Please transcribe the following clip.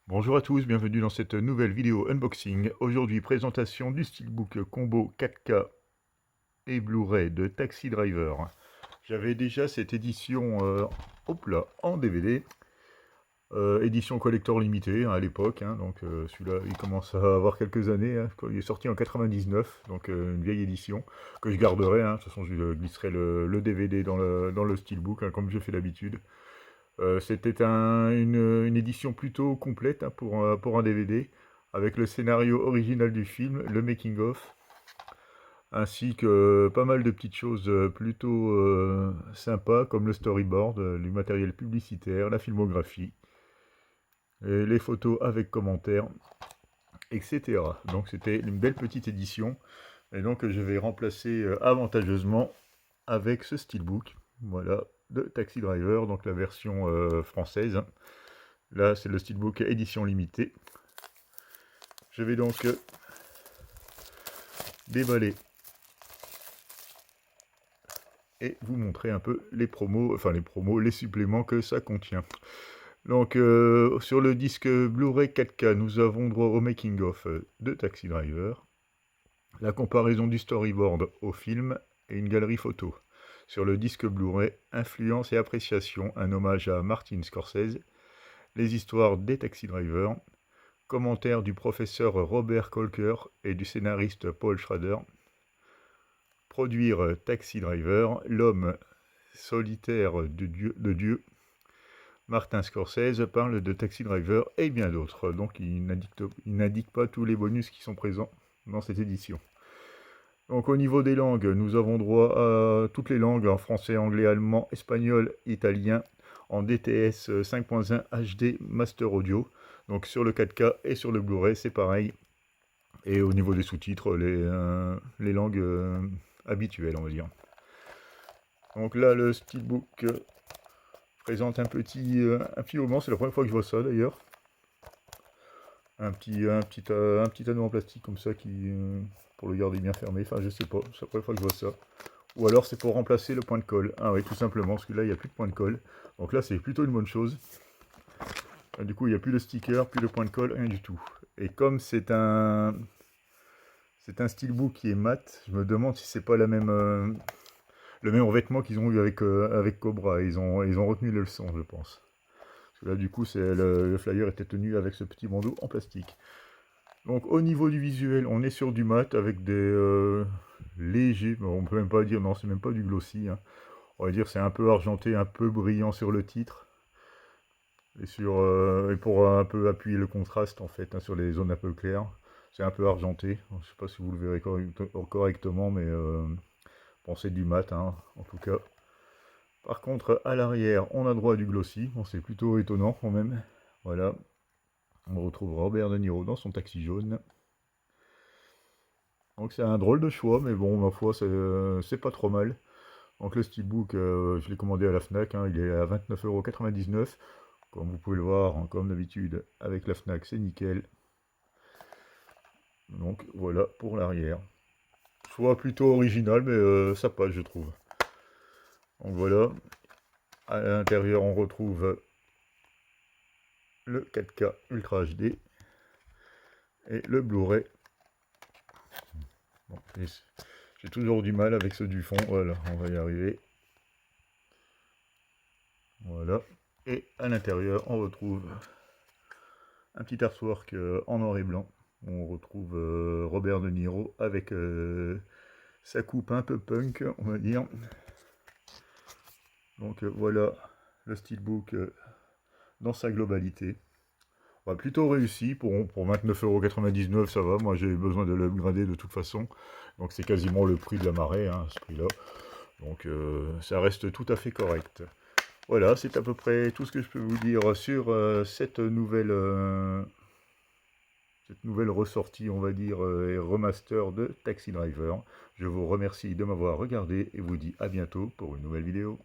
Bonjour à tous, bienvenue dans cette nouvelle vidéo unboxing. Aujourd'hui, présentation du Steelbook Combo 4K et Blu-ray de Taxi Driver. J'avais déjà cette édition hop là, en DVD, édition collector limitée à l'époque, donc celui-là il commence à avoir quelques années, il est sorti en 99, donc une vieille édition que je garderai, de toute façon je glisserai le DVD dans le Steelbook, comme je fais d'habitude. C'était une édition plutôt complète pour un DVD, avec le scénario original du film, le making-of, ainsi que pas mal de petites choses plutôt sympas, comme le storyboard, du matériel publicitaire, la filmographie, et les photos avec commentaires, etc. Donc c'était une belle petite édition, et donc je vais remplacer avantageusement avec ce steelbook, voilà, de Taxi Driver, donc la version française. Là, c'est le steelbook édition limitée. Je vais donc déballer et vous montrer un peu les promos, les suppléments que ça contient. Donc, sur le disque Blu-ray 4K, nous avons droit au making-of de Taxi Driver, la comparaison du storyboard au film et une galerie photo. Sur le disque Blu-ray, influence et appréciation, un hommage à Martin Scorsese, les histoires des Taxi Drivers, commentaire du professeur Robert Kolker et du scénariste Paul Schrader. Produire Taxi Driver, l'homme solitaire de Dieu. Martin Scorsese parle de Taxi Driver et bien d'autres. Donc il n'indique pas tous les bonus qui sont présents dans cette édition. Donc au niveau des langues, nous avons droit à toutes les langues, en français, anglais, allemand, espagnol, italien, en DTS 5.1 HD Master Audio. Donc sur le 4K et sur le Blu-ray, c'est pareil. Et au niveau des sous-titres, les langues habituelles, on va dire. Donc là, le steelbook présente un petit roman. C'est la première fois que je vois ça d'ailleurs. Un petit anneau en plastique comme ça pour le garder bien fermé. Enfin, je sais pas, c'est la première fois que je vois ça. Ou alors c'est pour remplacer le point de colle. Ah oui, tout simplement, parce que là, il n'y a plus de point de colle. Donc là, c'est plutôt une bonne chose. Du coup, il n'y a plus de sticker, plus de point de colle, rien du tout. Et comme c'est un steelbook qui est mat, je me demande si c'est pas le même revêtement qu'ils ont eu avec Cobra. Ils ont retenu les leçons, je pense. Parce que là, du coup, le flyer était tenu avec ce petit bandeau en plastique. Donc, au niveau du visuel, on est sur du mat avec des légers. On peut même pas dire, non, c'est même pas du glossy. On va dire c'est un peu argenté, un peu brillant sur le titre. Et pour un peu appuyer le contraste, en fait, sur les zones un peu claires. C'est un peu argenté. Je sais pas si vous le verrez correctement, mais bon, c'est du mat, en tout cas. Par contre, à l'arrière, on a droit à du glossy. Bon, c'est plutôt étonnant quand même. Voilà. On retrouve Robert De Niro dans son taxi jaune. Donc c'est un drôle de choix, mais bon, ma foi, c'est pas trop mal. Donc le steelbook, je l'ai commandé à la Fnac, il est à 29,99 €. Comme vous pouvez le voir, comme d'habitude, avec la Fnac, c'est nickel. Donc voilà pour l'arrière. Soit plutôt original, mais ça passe, je trouve. Donc voilà. À l'intérieur, on retrouve le 4K Ultra HD et le Blu-ray. Bon, j'ai toujours du mal avec ceux du fond. Voilà, on va y arriver. Voilà. Et à l'intérieur, on retrouve un petit artwork en noir et blanc. On retrouve Robert De Niro avec sa coupe un peu punk, on va dire. Donc voilà le steelbook dans sa globalité. Plutôt réussi pour 29,99 €, ça va. Moi j'ai besoin de l'upgrader de toute façon. Donc c'est quasiment le prix de la marée, ce prix-là. Donc ça reste tout à fait correct. Voilà, c'est à peu près tout ce que je peux vous dire sur cette nouvelle ressortie, on va dire, et remaster de Taxi Driver. Je vous remercie de m'avoir regardé et vous dis à bientôt pour une nouvelle vidéo.